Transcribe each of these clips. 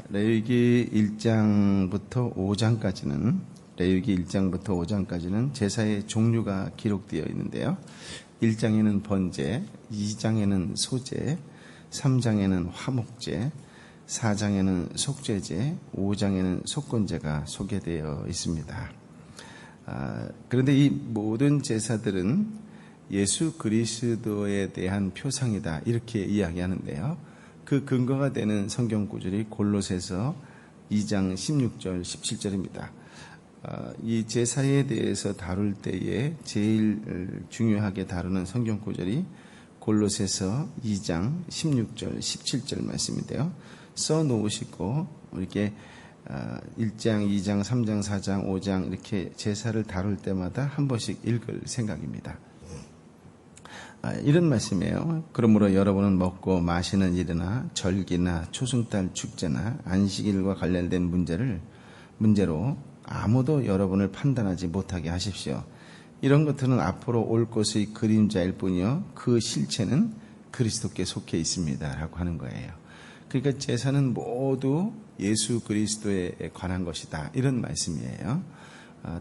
레위기 1장부터 5장까지는 제사의 종류가 기록되어 있는데요. 1장에는 번제, 2장에는 소제, 3장에는 화목제, 4장에는 속죄제, 5장에는 속건제가 소개되어 있습니다. 그런데 이 모든 제사들은 예수 그리스도에 대한 표상이다, 이렇게 이야기하는데요. 그 근거가 되는 성경 구절이 골로새서 2장 16절 17절입니다. 이 제사에 대해서 다룰 때에 제일 중요하게 다루는 성경 구절이 골로새서 2장 16절 17절 말씀인데요. 써놓으시고 이렇게 1장, 2장, 3장, 4장, 5장 이렇게 제사를 다룰 때마다 한 번씩 읽을 생각입니다. 이런 말씀이에요. 그러므로 여러분은 먹고 마시는 일이나 절기나 초승달 축제나 안식일과 관련된 문제로 아무도 여러분을 판단하지 못하게 하십시오. 이런 것들은 앞으로 올 것의 그림자일 뿐이요, 그 실체는 그리스도께 속해 있습니다 라고 하는 거예요. 그러니까 제사는 모두 예수 그리스도에 관한 것이다, 이런 말씀이에요.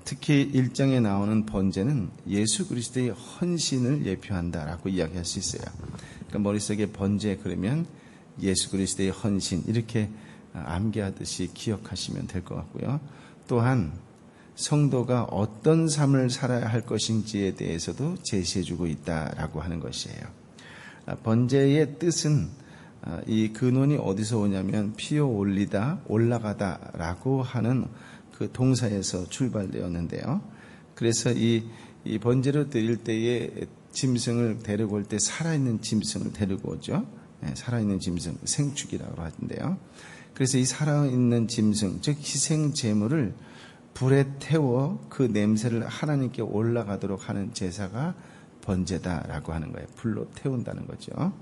특히 1장에 나오는 번제는 예수 그리스도의 헌신을 예표한다라고 이야기할 수 있어요. 그러니까 머릿속에 번제 그러면 예수 그리스도의 헌신, 이렇게 암기하듯이 기억하시면 될 것 같고요. 또한 성도가 어떤 삶을 살아야 할 것인지에 대해서도 제시해주고 있다라고 하는 것이에요. 번제의 뜻은 이 근원이 어디서 오냐면 피어 올리다, 올라가다라고 하는 그 동사에서 출발되었는데요. 그래서 이 번제로 드릴 때에 짐승을 데리고 올 때 살아있는 짐승을 데리고 오죠. 살아있는 짐승, 생축이라고 하던데요. 그래서 이 살아있는 짐승, 즉 희생 제물을 불에 태워 그 냄새를 하나님께 올라가도록 하는 제사가 번제다라고 하는 거예요. 불로 태운다는 거죠.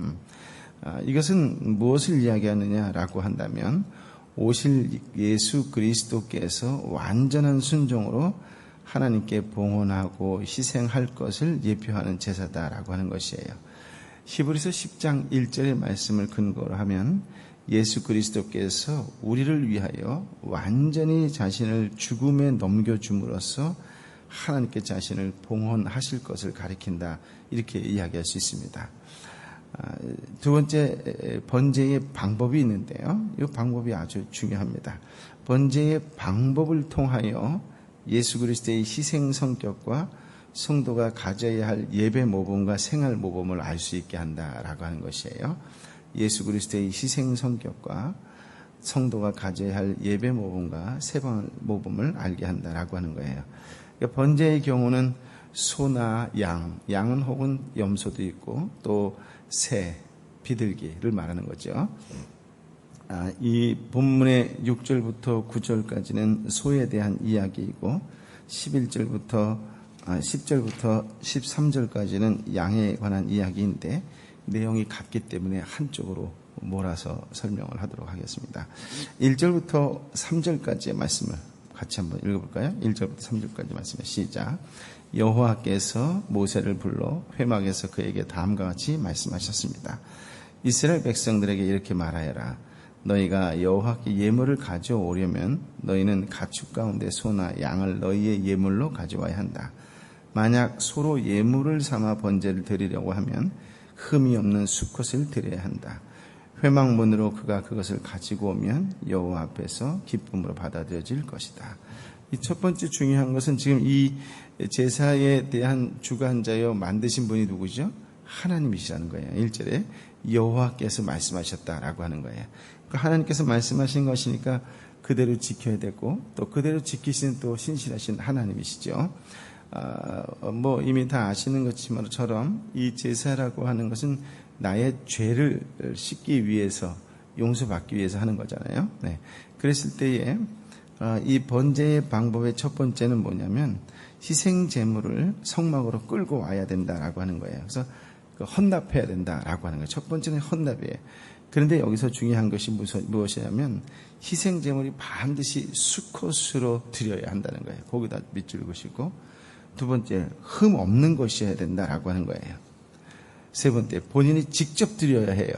이것은 무엇을 이야기하느냐라고 한다면 오실 예수 그리스도께서 완전한 순종으로 하나님께 봉헌하고 희생할 것을 예표하는 제사다라고 하는 것이에요. 히브리서 10장 1절의 말씀을 근거로 하면 예수 그리스도께서 우리를 위하여 완전히 자신을 죽음에 넘겨줌으로써 하나님께 자신을 봉헌하실 것을 가리킨다, 이렇게 이야기할 수 있습니다. 두 번째, 번제의 방법이 있는데요. 이 방법이 아주 중요합니다. 번제의 방법을 통하여 예수 그리스도의 희생 성격과 성도가 가져야 할 예배 모범과 생활 모범을 알 수 있게 한다라고 하는 것이에요. 예수 그리스도의 희생 성격과 성도가 가져야 할 예배 모범과 생활 모범을 알게 한다라고 하는 거예요. 그러니까 번제의 경우는 소나 양은 혹은 염소도 있고 또 새, 비둘기를 말하는 거죠. 이 본문의 6절부터 9절까지는 소에 대한 이야기이고 10절부터 13절까지는 양에 관한 이야기인데 내용이 같기 때문에 한쪽으로 몰아서 설명을 하도록 하겠습니다. 1절부터 3절까지의 말씀을 같이 한번 읽어볼까요? 1절부터 3절까지 말씀을 시작. 여호와께서 모세를 불러 회막에서 그에게 다음과 같이 말씀하셨습니다. 이스라엘 백성들에게 이렇게 말하여라. 너희가 여호와께 예물을 가져오려면 너희는 가축 가운데 소나 양을 너희의 예물로 가져와야 한다. 만약 소로 예물을 삼아 번제를 드리려고 하면 흠이 없는 수컷을 드려야 한다. 회막문으로 그가 그것을 가지고 오면 여호와 앞에서 기쁨으로 받아들여질 것이다. 이 첫 번째 중요한 것은 지금 이 제사에 대한 주관자여 만드신 분이 누구죠? 하나님이시라는 거예요. 1절에 여호와께서 말씀하셨다라고 하는 거예요. 그러니까 하나님께서 말씀하신 것이니까 그대로 지켜야 되고 또 그대로 지키시는 또 신실하신 하나님이시죠. 이미 다 아시는 것처럼 이 제사라고 하는 것은 나의 죄를 씻기 위해서, 용서받기 위해서 하는 거잖아요. 네. 그랬을 때에 이 번제의 방법의 첫 번째는 뭐냐면 희생 제물을 성막으로 끌고 와야 된다라고 하는 거예요. 그래서 헌납해야 된다라고 하는 거예요. 첫 번째는 헌납이에요. 그런데 여기서 중요한 것이 무엇이냐면 희생 제물이 반드시 수컷으로 드려야 한다는 거예요. 거기다 밑줄 그시고, 두 번째, 흠 없는 것이어야 된다라고 하는 거예요. 세 번째, 본인이 직접 드려야 해요.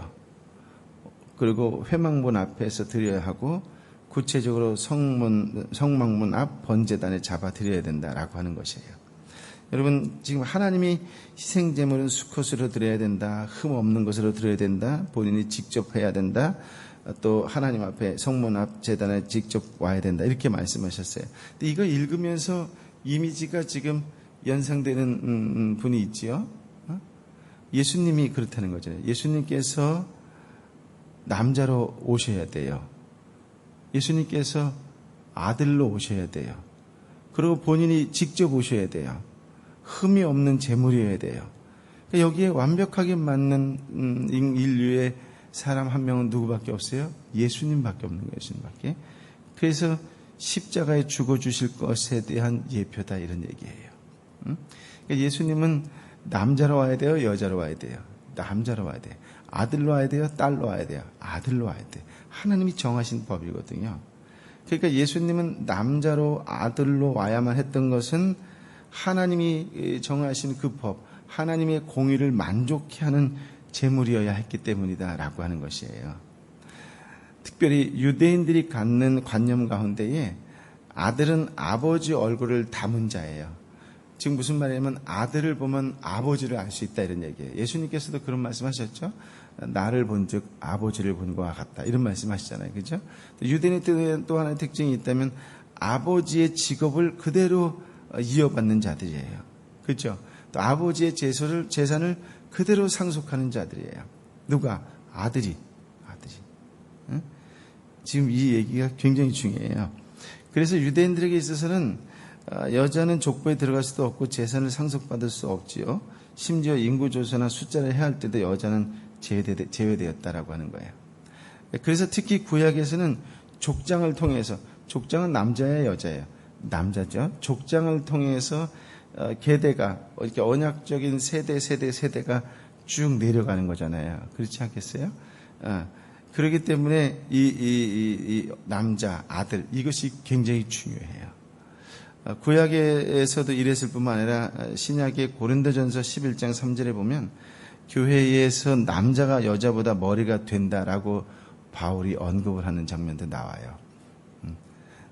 그리고 회막문 앞에서 드려야 하고 구체적으로 성막문 앞 번제단에 잡아 드려야 된다라고 하는 것이에요. 여러분, 지금 하나님이 희생제물은 수컷으로 드려야 된다, 흠 없는 것으로 드려야 된다, 본인이 직접 해야 된다, 또 하나님 앞에 성문 앞 제단에 직접 와야 된다, 이렇게 말씀하셨어요. 근데 이거 읽으면서 이미지가 지금 연상되는 분이 있지요. 예수님이 그렇다는 거죠. 예수님께서 남자로 오셔야 돼요. 예수님께서 아들로 오셔야 돼요. 그리고 본인이 직접 오셔야 돼요. 흠이 없는 제물이어야 돼요. 여기에 완벽하게 맞는 인류의 사람 한 명은 누구밖에 없어요? 예수님밖에 없는 거예요. 예수님밖에. 그래서 십자가에 죽어주실 것에 대한 예표다, 이런 얘기예요. 그러니까 예수님은 남자로 와야 돼요? 여자로 와야 돼요? 남자로 와야 돼요. 아들로 와야 돼요? 딸로 와야 돼요? 아들로 와야 돼요. 하나님이 정하신 법이거든요. 그러니까 예수님은 남자로 아들로 와야만 했던 것은 하나님이 정하신 그 법, 하나님의 공의를 만족케 하는 제물이어야 했기 때문이다라고 하는 것이에요. 특별히 유대인들이 갖는 관념 가운데에 아들은 아버지 얼굴을 담은 자예요. 지금 무슨 말이냐면 아들을 보면 아버지를 알 수 있다, 이런 얘기예요. 예수님께서도 그런 말씀하셨죠. 나를 본즉 아버지를 본 것과 같다, 이런 말씀하시잖아요. 그죠? 유대인의 또 하나의 특징이 있다면 아버지의 직업을 그대로 이어받는 자들이에요. 그렇죠? 또 아버지의 재산을 그대로 상속하는 자들이에요. 누가? 아들이. 응? 지금 이 얘기가 굉장히 중요해요. 그래서 유대인들에게 있어서는 여자는 족보에 들어갈 수도 없고 재산을 상속받을 수 없지요. 심지어 인구조사나 숫자를 해야 할 때도 여자는 제외되었다라고 하는 거예요. 그래서 특히 구약에서는 족장을 통해서, 족장은 남자예요, 여자예요? 남자죠. 족장을 통해서 계대가, 이렇게 언약적인 세대가 쭉 내려가는 거잖아요. 그렇지 않겠어요? 그렇기 때문에 이 남자, 아들, 이것이 굉장히 중요해요. 구약에서도 이랬을 뿐만 아니라 신약의 고린도전서 11장 3절에 보면 교회에서 남자가 여자보다 머리가 된다라고 바울이 언급을 하는 장면도 나와요.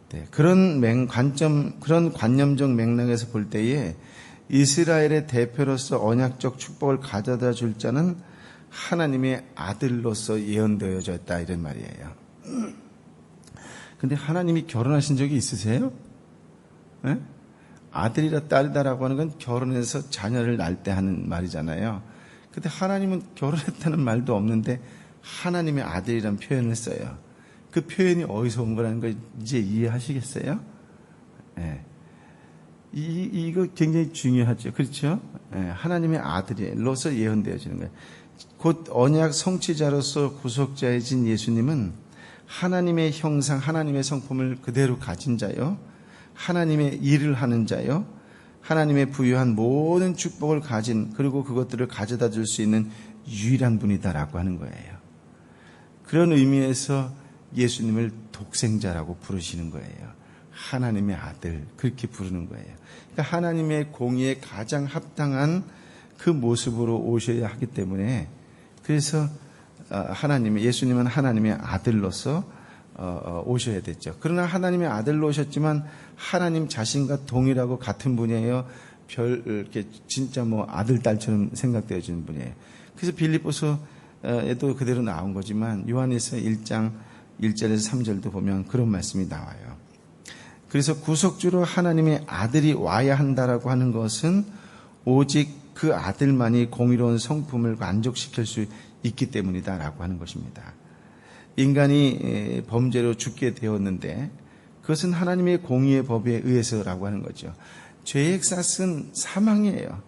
네, 그런 관념적 맥락에서 볼 때에 이스라엘의 대표로서 언약적 축복을 가져다 줄 자는 하나님의 아들로서 예언되어졌다, 이런 말이에요. 근데 하나님이 결혼하신 적이 있으세요? 네? 아들이라 딸이다라고 하는 건 결혼해서 자녀를 낳을 때 하는 말이잖아요. 근데 하나님은 결혼했다는 말도 없는데 하나님의 아들이라는 표현을 써요. 그 표현이 어디서 온 거라는 걸 이제 이해하시겠어요? 네. 이거 굉장히 중요하죠. 그렇죠? 네. 하나님의 아들로서 예언되어지는 거예요. 곧 언약 성취자로서 구속자이신 예수님은 하나님의 형상, 하나님의 성품을 그대로 가진 자요, 하나님의 일을 하는 자요, 하나님의 부유한 모든 축복을 가진, 그리고 그것들을 가져다 줄 수 있는 유일한 분이다라고 하는 거예요. 그런 의미에서 예수님을 독생자라고 부르시는 거예요. 하나님의 아들, 그렇게 부르는 거예요. 그러니까 하나님의 공의에 가장 합당한 그 모습으로 오셔야 하기 때문에, 그래서 예수님은 하나님의 아들로서 오셔야 됐죠. 그러나 하나님의 아들로 오셨지만 하나님 자신과 동일하고 같은 분이에요. 이렇게 진짜 아들, 딸처럼 생각되어지는 분이에요. 그래서 빌립보서에도 그대로 나온 거지만 요한에서 1장 1절에서 3절도 보면 그런 말씀이 나와요. 그래서 구속주로 하나님의 아들이 와야 한다라고 하는 것은 오직 그 아들만이 공의로운 성품을 만족시킬 수 있기 때문이다라고 하는 것입니다. 인간이 범죄로 죽게 되었는데 그것은 하나님의 공의의 법에 의해서라고 하는 거죠. 죄의 싹은 사망이에요.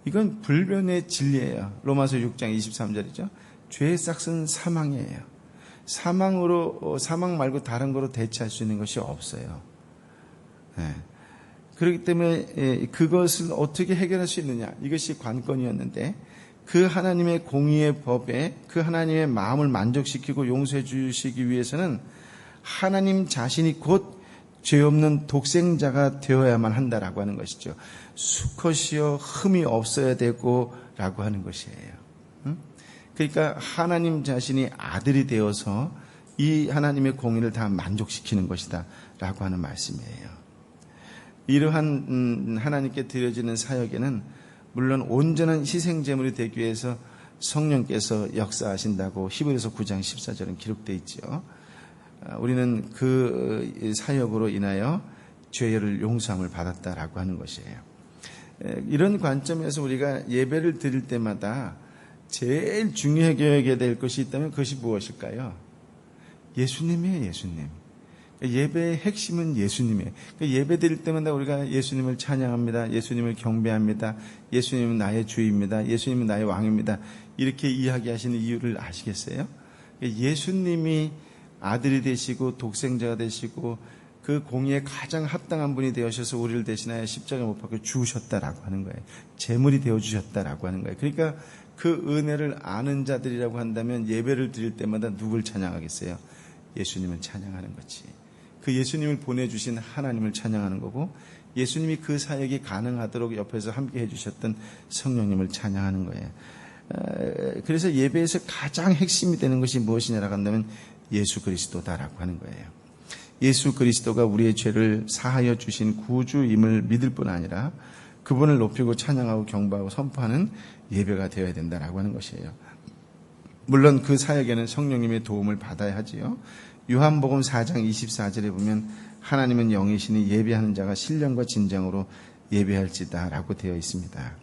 이건 불변의 진리예요. 로마서 6장 23절이죠. 죄의 싹은 사망이에요. 사망 말고 다른 거로 대체할 수 있는 것이 없어요. 네. 그렇기 때문에 그것을 어떻게 해결할 수 있느냐, 이것이 관건이었는데, 그 하나님의 공의의 법에 그 하나님의 마음을 만족시키고 용서해 주시기 위해서는 하나님 자신이 곧 죄 없는 독생자가 되어야만 한다라고 하는 것이죠. 수컷이요 흠이 없어야 되고 라고 하는 것이에요. 그러니까 하나님 자신이 아들이 되어서 이 하나님의 공의를 다 만족시키는 것이다 라고 하는 말씀이에요. 이러한 하나님께 드려지는 사역에는 물론 온전한 희생제물이 되기 위해서 성령께서 역사하신다고 히브리서 9장 14절은 기록되어 있죠. 우리는 그 사역으로 인하여 죄를 용서함을 받았다라고 하는 것이에요. 이런 관점에서 우리가 예배를 드릴 때마다 제일 중요하게 여겨야 될 것이 있다면 그것이 무엇일까요? 예수님이에요, 예수님. 예배의 핵심은 예수님이에요. 예배 드릴 때마다 우리가 예수님을 찬양합니다. 예수님을 경배합니다. 예수님은 나의 주입니다. 예수님은 나의 왕입니다. 이렇게 이야기하시는 이유를 아시겠어요? 예수님이 아들이 되시고 독생자가 되시고 그 공의에 가장 합당한 분이 되어셔서 우리를 대신하여 십자가 못 박혀 죽으셨다라고 하는 거예요. 제물이 되어주셨다라고 하는 거예요. 그러니까 그 은혜를 아는 자들이라고 한다면 예배를 드릴 때마다 누굴 찬양하겠어요? 예수님을 찬양하는 거지. 그 예수님을 보내주신 하나님을 찬양하는 거고, 예수님이 그 사역이 가능하도록 옆에서 함께 해주셨던 성령님을 찬양하는 거예요. 그래서 예배에서 가장 핵심이 되는 것이 무엇이냐라고 한다면 예수 그리스도다라고 하는 거예요. 예수 그리스도가 우리의 죄를 사하여 주신 구주임을 믿을 뿐 아니라 그분을 높이고 찬양하고 경배하고 선포하는 예배가 되어야 된다라고 하는 것이에요. 물론 그 사역에는 성령님의 도움을 받아야 하지요. 요한복음 4장 24절에 보면 하나님은 영이시니 예배하는 자가 신령과 진정으로 예배할지다 라고 되어 있습니다.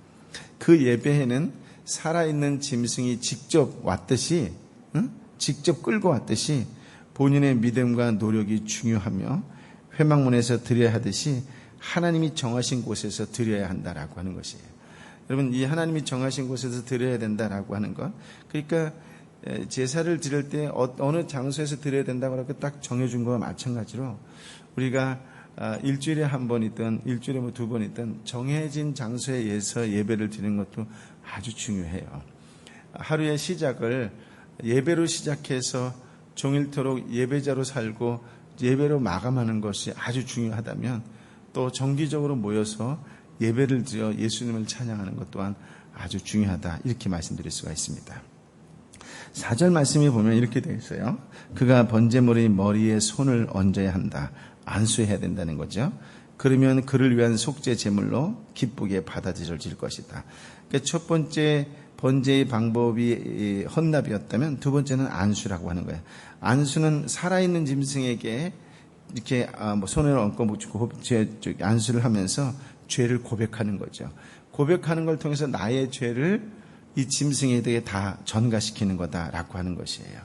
그 예배에는 살아있는 짐승이 직접 왔듯이, 직접 끌고 왔듯이 본인의 믿음과 노력이 중요하며 회막문에서 드려야 하듯이 하나님이 정하신 곳에서 드려야 한다라고 하는 것이에요. 여러분, 이 하나님이 정하신 곳에서 드려야 된다라고 하는 것, 그러니까 제사를 드릴 때 어느 장소에서 드려야 된다고 이렇게 딱 정해준 거와 마찬가지로 우리가 일주일에 한 번이든 일주일에 뭐 두 번이든 정해진 장소에서 예배를 드리는 것도 아주 중요해요. 하루의 시작을 예배로 시작해서 종일토록 예배자로 살고 예배로 마감하는 것이 아주 중요하다면 또 정기적으로 모여서 예배를 드려 예수님을 찬양하는 것 또한 아주 중요하다, 이렇게 말씀드릴 수가 있습니다. 4절 말씀에 보면 이렇게 되어 있어요. 그가 번제물의 머리에 손을 얹어야 한다. 안수해야 된다는 거죠. 그러면 그를 위한 속죄 제물로 기쁘게 받아들여질 것이다. 그러니까 첫 번째 번제의 방법이 헌납이었다면 두 번째는 안수라고 하는 거예요. 안수는 살아있는 짐승에게 이렇게 손을 얹고 안수를 하면서 죄를 고백하는 거죠. 고백하는 걸 통해서 나의 죄를 이 짐승에게 다 전가시키는 거다라고 하는 것이에요.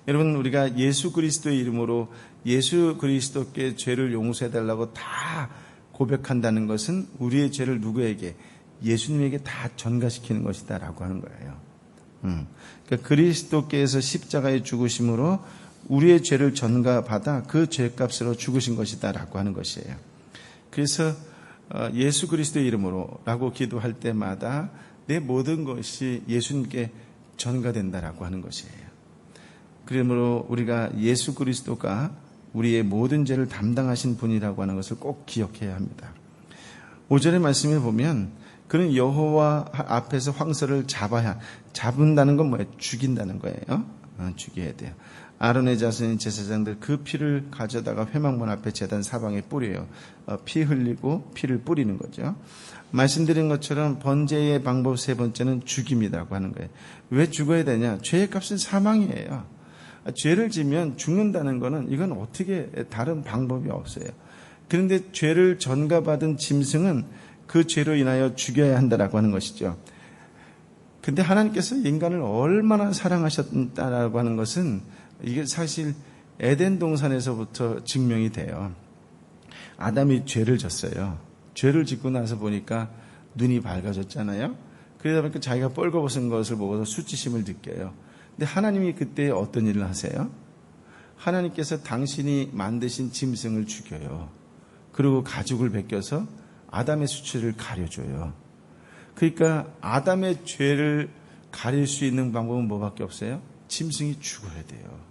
여러분, 우리가 예수 그리스도의 이름으로 예수 그리스도께 죄를 용서해달라고 다 고백한다는 것은 우리의 죄를 누구에게? 예수님에게 다 전가시키는 것이다라고 하는 거예요. 그러니까 그리스도께서 십자가의 죽으심으로 우리의 죄를 전가받아 그 죄값으로 죽으신 것이다라고 하는 것이에요. 그래서 예수 그리스도의 이름으로 라고 기도할 때마다 내 모든 것이 예수님께 전가된다라고 하는 것이에요. 그러므로 우리가 예수 그리스도가 우리의 모든 죄를 담당하신 분이라고 하는 것을 꼭 기억해야 합니다. 5절의 말씀에 보면 그는 여호와 앞에서 황소를 잡은다는 건 뭐예요? 죽인다는 거예요. 죽여야 돼요. 아론의 자손인 제사장들 그 피를 가져다가 회막문 앞에 제단 사방에 뿌려요. 피 흘리고 피를 뿌리는 거죠. 말씀드린 것처럼 번제의 방법 세 번째는 죽임이라고 하는 거예요. 왜 죽어야 되냐? 죄의 값은 사망이에요. 죄를 지면 죽는다는 거는 이건 어떻게 다른 방법이 없어요. 그런데 죄를 전가받은 짐승은 그 죄로 인하여 죽여야 한다라고 하는 것이죠. 근데 하나님께서 인간을 얼마나 사랑하셨다라고 하는 것은 이게 사실 에덴 동산에서부터 증명이 돼요. 아담이 죄를 졌어요. 죄를 짓고 나서 보니까 눈이 밝아졌잖아요. 그러다 보니까 자기가 뻘거벗은 것을 보고서 수치심을 느껴요. 근데 하나님이 그때 어떤 일을 하세요? 하나님께서 당신이 만드신 짐승을 죽여요. 그리고 가죽을 벗겨서 아담의 수치를 가려줘요. 그러니까 아담의 죄를 가릴 수 있는 방법은 뭐밖에 없어요? 짐승이 죽어야 돼요.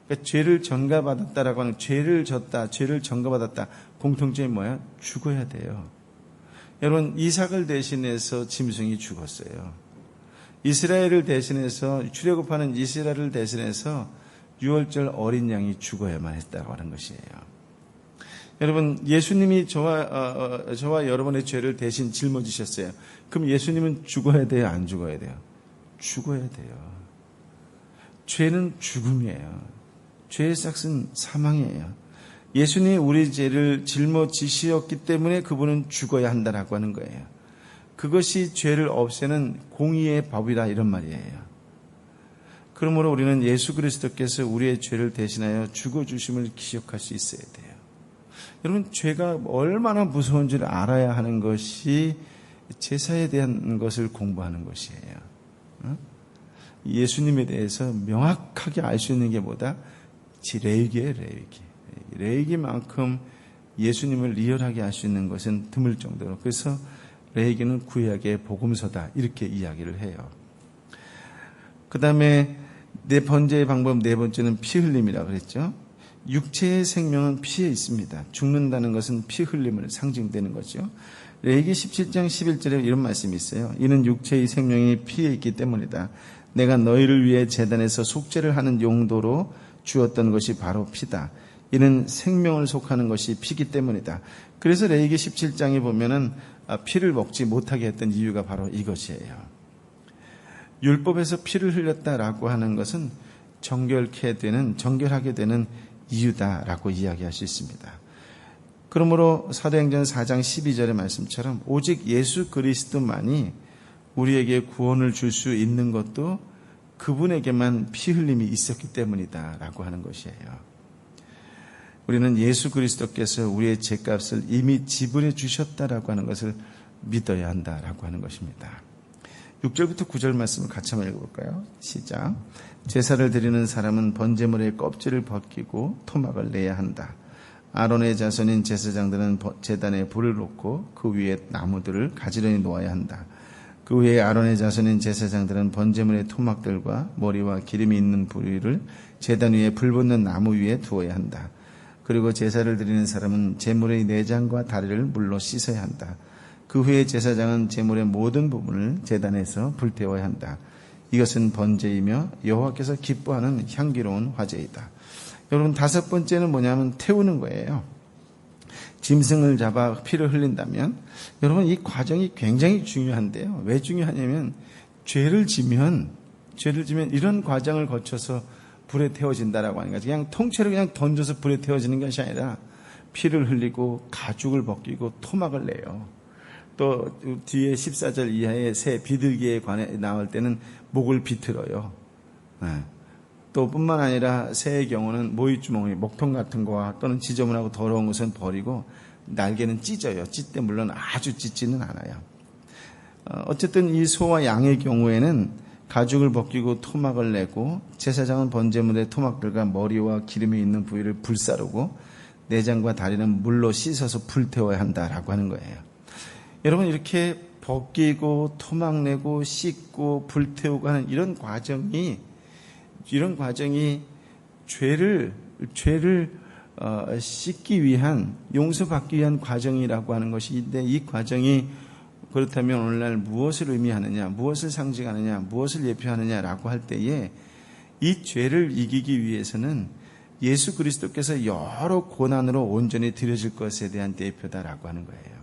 그러니까 죄를 전가받았다라고 하는, 죄를 졌다, 죄를 전가받았다, 공통점이 뭐야? 죽어야 돼요. 여러분, 이삭을 대신해서 짐승이 죽었어요. 이스라엘을 대신해서 출애굽하는 이스라엘을 대신해서 유월절 어린 양이 죽어야만 했다고 하는 것이에요. 여러분, 예수님이 저와 여러분의 죄를 대신 짊어지셨어요. 그럼 예수님은 죽어야 돼요, 안 죽어야 돼요? 죽어야 돼요. 죄는 죽음이에요. 죄의 삭은 사망이에요. 예수님이 우리 죄를 짊어지셨기 때문에 그분은 죽어야 한다라고 하는 거예요. 그것이 죄를 없애는 공의의 법이라 이런 말이에요. 그러므로 우리는 예수 그리스도께서 우리의 죄를 대신하여 죽어주심을 기억할 수 있어야 돼요. 여러분, 죄가 얼마나 무서운지를 알아야 하는 것이 제사에 대한 것을 공부하는 것이에요. 예수님에 대해서 명확하게 알 수 있는 게 뭐다? 레위기예요, 레위기. 레위기만큼 예수님을 리얼하게 알 수 있는 것은 드물 정도로. 그래서 레위기는 구약의 복음서다, 이렇게 이야기를 해요. 그 다음에 네 번째의 방법, 네 번째는 피 흘림이라고 그랬죠. 육체의 생명은 피에 있습니다. 죽는다는 것은 피 흘림을 상징되는 거죠. 레위기 17장 11절에 이런 말씀이 있어요. 이는 육체의 생명이 피에 있기 때문이다. 내가 너희를 위해 제단에서 속죄를 하는 용도로 주었던 것이 바로 피다. 이는 생명을 속하는 것이 피기 때문이다. 그래서 레위기 17장에 보면은 피를 먹지 못하게 했던 이유가 바로 이것이에요. 율법에서 피를 흘렸다라고 하는 것은 정결하게 되는 이유다라고 이야기할 수 있습니다. 그러므로 사도행전 4장 12절의 말씀처럼 오직 예수 그리스도만이 우리에게 구원을 줄 수 있는 것도 그분에게만 피 흘림이 있었기 때문이다라고 하는 것이에요. 우리는 예수 그리스도께서 우리의 죄값을 이미 지불해 주셨다라고 하는 것을 믿어야 한다라고 하는 것입니다. 6절부터 9절 말씀을 같이 한번 읽어볼까요? 시작. 제사를 드리는 사람은 번제물의 껍질을 벗기고 토막을 내야 한다. 아론의 자손인 제사장들은 제단에 불을 놓고 그 위에 나무들을 가지런히 놓아야 한다. 그 후에 아론의 자손인 제사장들은 번제물의 토막들과 머리와 기름이 있는 부위를 제단 위에 불 붙는 나무 위에 두어야 한다. 그리고 제사를 드리는 사람은 제물의 내장과 다리를 물로 씻어야 한다. 그 후에 제사장은 제물의 모든 부분을 제단에서 불태워야 한다. 이것은 번제이며 여호와께서 기뻐하는 향기로운 화제이다. 여러분, 다섯 번째는 뭐냐면 태우는 거예요. 짐승을 잡아 피를 흘린다면, 여러분, 이 과정이 굉장히 중요한데요. 왜 중요하냐면 죄를 지면 이런 과정을 거쳐서 불에 태워진다라고 하는 거죠. 그냥 통째로 그냥 던져서 불에 태워지는 것이 아니라 피를 흘리고 가죽을 벗기고 토막을 내요. 또 뒤에 14절 이하의 새 비둘기에 관해 나올 때는 목을 비틀어요. 또 뿐만 아니라 새의 경우는 모이주머니, 목통 같은 거와 또는 지저분하고 더러운 것은 버리고 날개는 찢어요. 찢때 물론 아주 찢지는 않아요. 어쨌든 이 소와 양의 경우에는 가죽을 벗기고 토막을 내고 제사장은 번제물의 토막들과 머리와 기름이 있는 부위를 불사르고 내장과 다리는 물로 씻어서 불태워야 한다라고 하는 거예요. 여러분, 이렇게 벗기고 토막 내고 씻고 불태우고 하는 이런 과정이 죄를 씻기 위한, 용서받기 위한 과정이라고 하는 것인데, 이 과정이 그렇다면 오늘날 무엇을 의미하느냐, 무엇을 상징하느냐, 무엇을 예표하느냐라고 할 때에 이 죄를 이기기 위해서는 예수 그리스도께서 여러 고난으로 온전히 드려질 것에 대한 대표다라고 하는 거예요.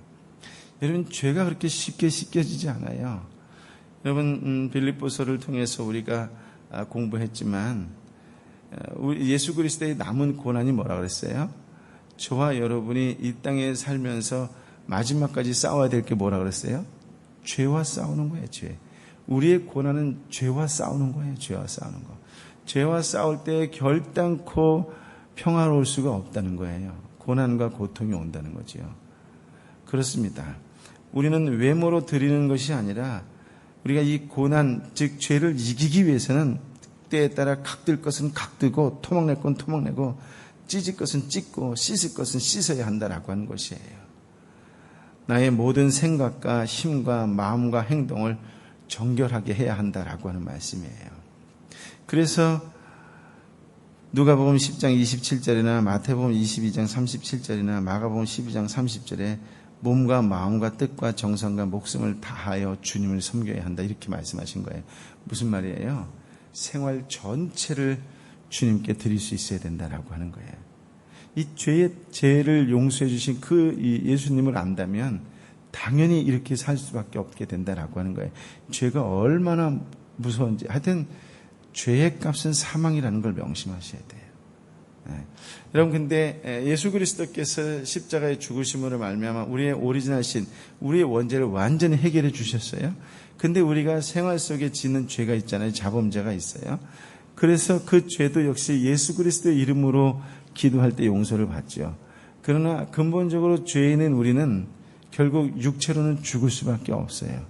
여러분, 죄가 그렇게 쉽게 씻겨지지 않아요. 여러분, 빌립보서를 통해서 우리가 공부했지만 예수 그리스도의 남은 고난이 뭐라 그랬어요? 저와 여러분이 이 땅에 살면서 마지막까지 싸워야 될 게 뭐라 그랬어요? 죄와 싸우는 거예요, 죄. 우리의 고난은 죄와 싸우는 거예요, 죄와 싸우는 거. 죄와 싸울 때 결단코 평화로울 수가 없다는 거예요. 고난과 고통이 온다는 거죠. 그렇습니다. 우리는 외모로 드리는 것이 아니라 우리가 이 고난, 즉 죄를 이기기 위해서는 때에 따라 각들 것은 각들고 토막낼 건 토막내고 찢을 것은 찢고 씻을 것은 씻어야 한다라고 하는 것이에요. 나의 모든 생각과 힘과 마음과 행동을 정결하게 해야 한다라고 하는 말씀이에요. 그래서 누가복음 10장 27절이나 마태복음 22장 37절이나 마가복음 12장 30절에 몸과 마음과 뜻과 정성과 목숨을 다하여 주님을 섬겨야 한다. 이렇게 말씀하신 거예요. 무슨 말이에요? 생활 전체를 주님께 드릴 수 있어야 된다라고 하는 거예요. 이 죄를 용서해 주신 그 예수님을 안다면 당연히 이렇게 살 수밖에 없게 된다라고 하는 거예요. 죄가 얼마나 무서운지. 하여튼 죄의 값은 사망이라는 걸 명심하셔야 돼요. 여러분, 근데 예수 그리스도께서 십자가의 죽으심으로 말미암아 우리의 오리지널 신, 우리의 원죄를 완전히 해결해 주셨어요. 근데 우리가 생활 속에 짓는 죄가 있잖아요. 자범죄가 있어요. 그래서 그 죄도 역시 예수 그리스도의 이름으로 기도할 때 용서를 받죠. 그러나 근본적으로 죄인인 우리는 결국 육체로는 죽을 수밖에 없어요.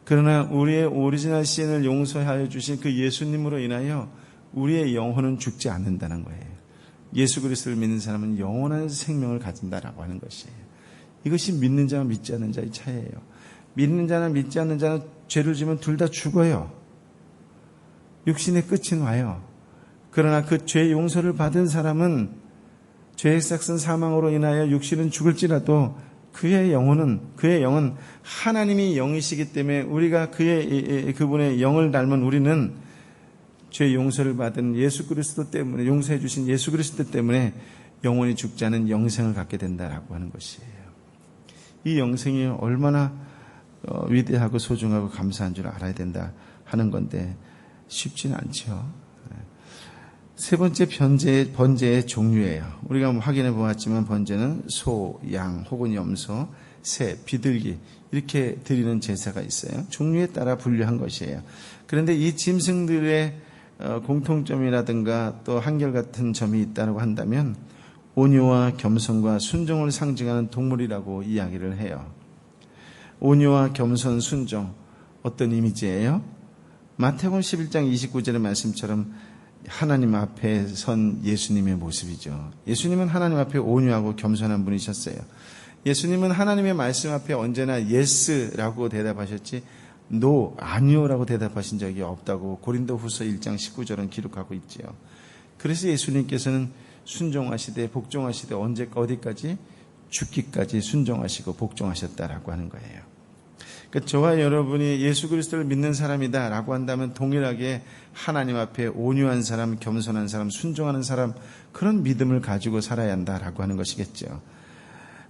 그러나 우리의 오리지널 신을 용서하여 주신 그 예수님으로 인하여 우리의 영혼은 죽지 않는다는 거예요. 예수 그리스도를 믿는 사람은 영원한 생명을 가진다라고 하는 것이에요. 이것이 믿는 자와 믿지 않는 자의 차이예요. 믿는 자나 믿지 않는 자는 죄를 지면 둘 다 죽어요. 육신의 끝이 와요. 그러나 그 죄 용서를 받은 사람은 죄의 삭은 사망으로 인하여 육신은 죽을지라도 그의 영은 하나님이 영이시기 때문에 우리가 그분의 영을 닮은 우리는 죄 용서를 받은 예수 그리스도 때문에, 용서해 주신 예수 그리스도 때문에 영원히 죽지 않은 영생을 갖게 된다라고 하는 것이에요. 이 영생이 얼마나 위대하고 소중하고 감사한 줄 알아야 된다 하는 건데 쉽지는 않죠. 세 번째 번제의 종류예요. 우리가 확인해 보았지만 번제는 소, 양 혹은 염소, 새, 비둘기 이렇게 드리는 제사가 있어요. 종류에 따라 분류한 것이에요. 그런데 이 짐승들의 공통점이라든가 또 한결같은 점이 있다고 한다면 온유와 겸손과 순종을 상징하는 동물이라고 이야기를 해요. 온유와 겸손, 순종 어떤 이미지예요? 마태복음 11장 29절의 말씀처럼 하나님 앞에 선 예수님의 모습이죠. 예수님은 하나님 앞에 온유하고 겸손한 분이셨어요. 예수님은 하나님의 말씀 앞에 언제나 예스라고 대답하셨지 노, 아니요라고 대답하신 적이 없다고 고린도후서 1장 19절은 기록하고 있지요. 그래서 예수님께서는 순종하시되 복종하시되 어디까지? 죽기까지 순종하시고 복종하셨다라고 하는 거예요. 그러니까 저와 여러분이 예수 그리스도를 믿는 사람이다라고 한다면 동일하게 하나님 앞에 온유한 사람, 겸손한 사람, 순종하는 사람 그런 믿음을 가지고 살아야 한다라고 하는 것이겠죠.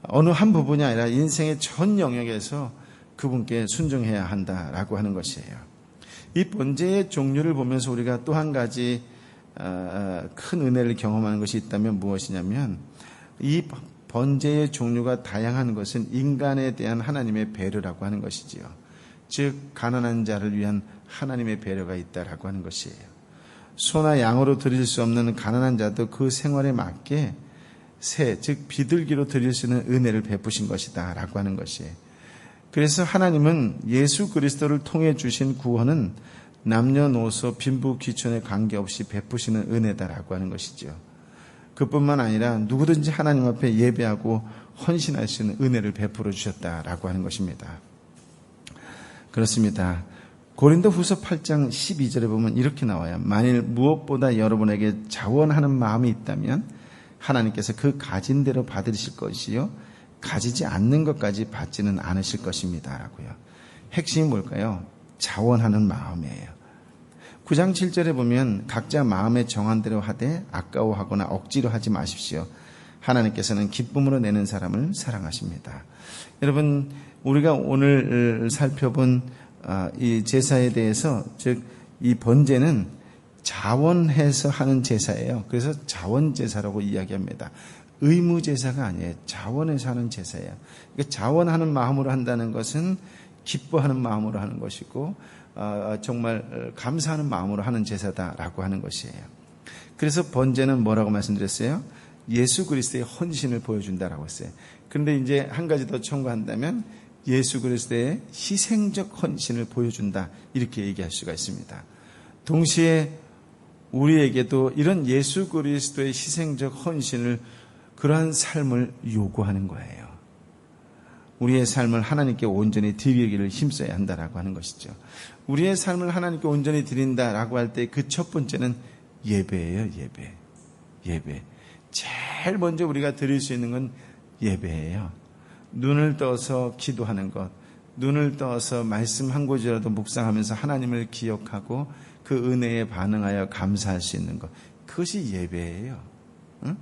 어느 한 부분이 아니라 인생의 전 영역에서 그분께 순종해야 한다라고 하는 것이에요. 이 번제의 종류를 보면서 우리가 또 한 가지 큰 은혜를 경험하는 것이 있다면 무엇이냐면 이 번제의 종류가 다양한 것은 인간에 대한 하나님의 배려라고 하는 것이지요. 즉 가난한 자를 위한 하나님의 배려가 있다라고 하는 것이에요. 소나 양으로 드릴 수 없는 가난한 자도 그 생활에 맞게 새, 즉 비둘기로 드릴 수 있는 은혜를 베푸신 것이다 라고 하는 것이에요. 그래서 하나님은 예수 그리스도를 통해 주신 구원은 남녀노소 빈부 귀천에 관계없이 베푸시는 은혜다라고 하는 것이죠. 그뿐만 아니라 누구든지 하나님 앞에 예배하고 헌신할 수 있는 은혜를 베풀어 주셨다라고 하는 것입니다. 그렇습니다. 고린도후서 8장 12절에 보면 이렇게 나와요. 만일 무엇보다 여러분에게 자원하는 마음이 있다면 하나님께서 그 가진 대로 받으실 것이요 가지지 않는 것까지 받지는 않으실 것입니다 라고요. 핵심이 뭘까요? 자원하는 마음이에요. 9장 7절에 보면 각자 마음에 정한 대로 하되 아까워하거나 억지로 하지 마십시오. 하나님께서는 기쁨으로 내는 사람을 사랑하십니다. 여러분 우리가 오늘 살펴본 이 제사에 대해서 즉 이 번제는 자원해서 하는 제사예요. 그래서 자원제사라고 이야기합니다. 의무제사가 아니에요. 자원해서 하는 제사예요. 그러니까 자원하는 마음으로 한다는 것은 기뻐하는 마음으로 하는 것이고 정말 감사하는 마음으로 하는 제사다라고 하는 것이에요. 그래서 번제는 뭐라고 말씀드렸어요? 예수 그리스도의 헌신을 보여준다라고 했어요. 그런데 이제 한 가지 더 첨가한다면 예수 그리스도의 희생적 헌신을 보여준다 이렇게 얘기할 수가 있습니다. 동시에 우리에게도 이런 예수 그리스도의 희생적 헌신을 그러한 삶을 요구하는 거예요. 우리의 삶을 하나님께 온전히 드리기를 힘써야 한다라고 하는 것이죠. 우리의 삶을 하나님께 온전히 드린다라고 할 때 그 첫 번째는 예배예요. 예배. 제일 먼저 우리가 드릴 수 있는 건 예배예요. 눈을 떠서 기도하는 것, 눈을 떠서 말씀 한 구절이라도 묵상하면서 하나님을 기억하고 그 은혜에 반응하여 감사할 수 있는 것, 그것이 예배예요. 응?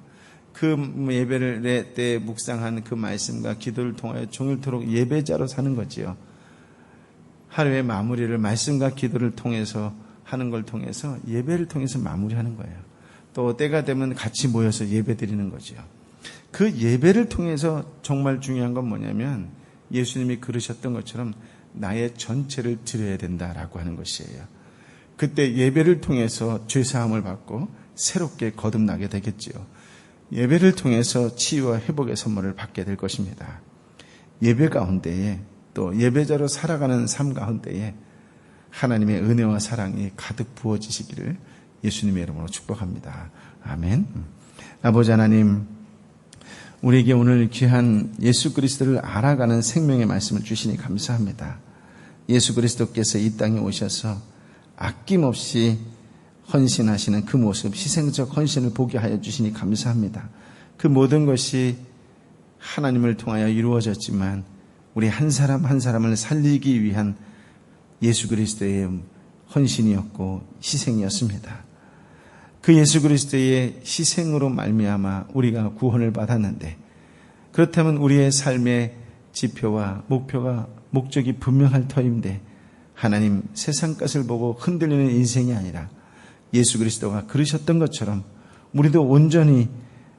그 예배를 때 묵상한 그 말씀과 기도를 통하여 종일토록 예배자로 사는 거지요. 하루의 마무리를 말씀과 기도를 통해서 하는 걸 통해서 예배를 통해서 마무리하는 거예요. 또 때가 되면 같이 모여서 예배 드리는 거죠. 그 예배를 통해서 정말 중요한 건 뭐냐면 예수님이 그러셨던 것처럼 나의 전체를 드려야 된다라고 하는 것이에요. 그때 예배를 통해서 죄사함을 받고 새롭게 거듭나게 되겠지요. 예배를 통해서 치유와 회복의 선물을 받게 될 것입니다. 예배 가운데에 또 예배자로 살아가는 삶 가운데에 하나님의 은혜와 사랑이 가득 부어지시기를 예수님의 이름으로 축복합니다. 아멘. 아버지 하나님, 우리에게 오늘 귀한 예수 그리스도를 알아가는 생명의 말씀을 주시니 감사합니다. 예수 그리스도께서 이 땅에 오셔서 아낌없이 헌신하시는 그 모습, 희생적 헌신을 보게 하여 주시니 감사합니다. 그 모든 것이 하나님을 통하여 이루어졌지만 우리 한 사람 한 사람을 살리기 위한 예수 그리스도의 헌신이었고 희생이었습니다. 그 예수 그리스도의 희생으로 말미암아 우리가 구원을 받았는데, 그렇다면 우리의 삶의 지표와 목표가 목적이 분명할 터인데 하나님, 세상 것을 보고 흔들리는 인생이 아니라 예수 그리스도가 그러셨던 것처럼 우리도 온전히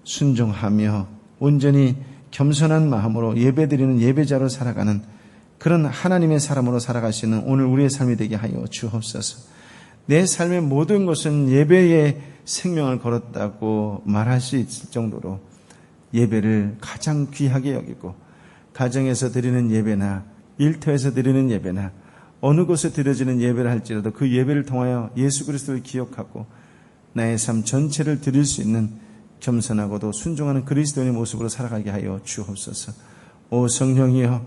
순종하며 온전히 겸손한 마음으로 예배드리는 예배자로 살아가는 그런 하나님의 사람으로 살아갈 수 있는 오늘 우리의 삶이 되게 하여 주옵소서. 내 삶의 모든 것은 예배에 생명을 걸었다고 말할 수 있을 정도로 예배를 가장 귀하게 여기고, 가정에서 드리는 예배나 일터에서 드리는 예배나 어느 곳에 드려지는 예배를 할지라도 그 예배를 통하여 예수 그리스도를 기억하고 나의 삶 전체를 드릴 수 있는 겸손하고도 순종하는 그리스도인의 모습으로 살아가게 하여 주옵소서. 오 성령이여,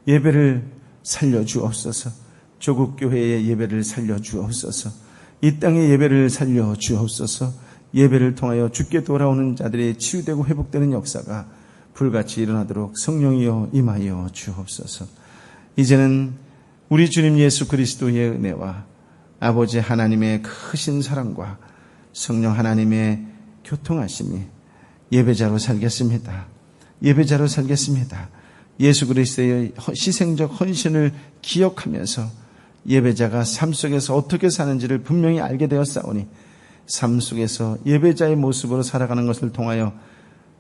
예배를 살려주옵소서. 조국 교회의 예배를 살려주옵소서. 이 땅의 예배를 살려주옵소서. 예배를 통하여 주께 돌아오는 자들이 치유되고 회복되는 역사가 불같이 일어나도록 성령이여 임하여 주옵소서. 이제는 우리 주님 예수 그리스도의 은혜와 아버지 하나님의 크신 사랑과 성령 하나님의 교통하심이 예배자로 살겠습니다. 예배자로 살겠습니다. 예수 그리스도의 희생적 헌신을 기억하면서 예배자가 삶 속에서 어떻게 사는지를 분명히 알게 되었사오니 삶 속에서 예배자의 모습으로 살아가는 것을 통하여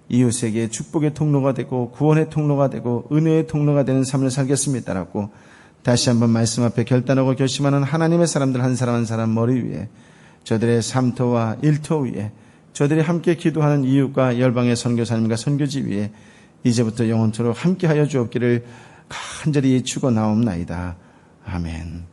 이웃에게 축복의 통로가 되고 구원의 통로가 되고 은혜의 통로가 되는 삶을 살겠습니다라고 다시 한번 말씀 앞에 결단하고 결심하는 하나님의 사람들 한 사람 한 사람 머리 위에, 저들의 삶터와 일터 위에, 저들이 함께 기도하는 이웃과 열방의 선교사님과 선교지 위에 이제부터 영원토록 함께하여 주옵기를 간절히 축원하옵나이다. 아멘.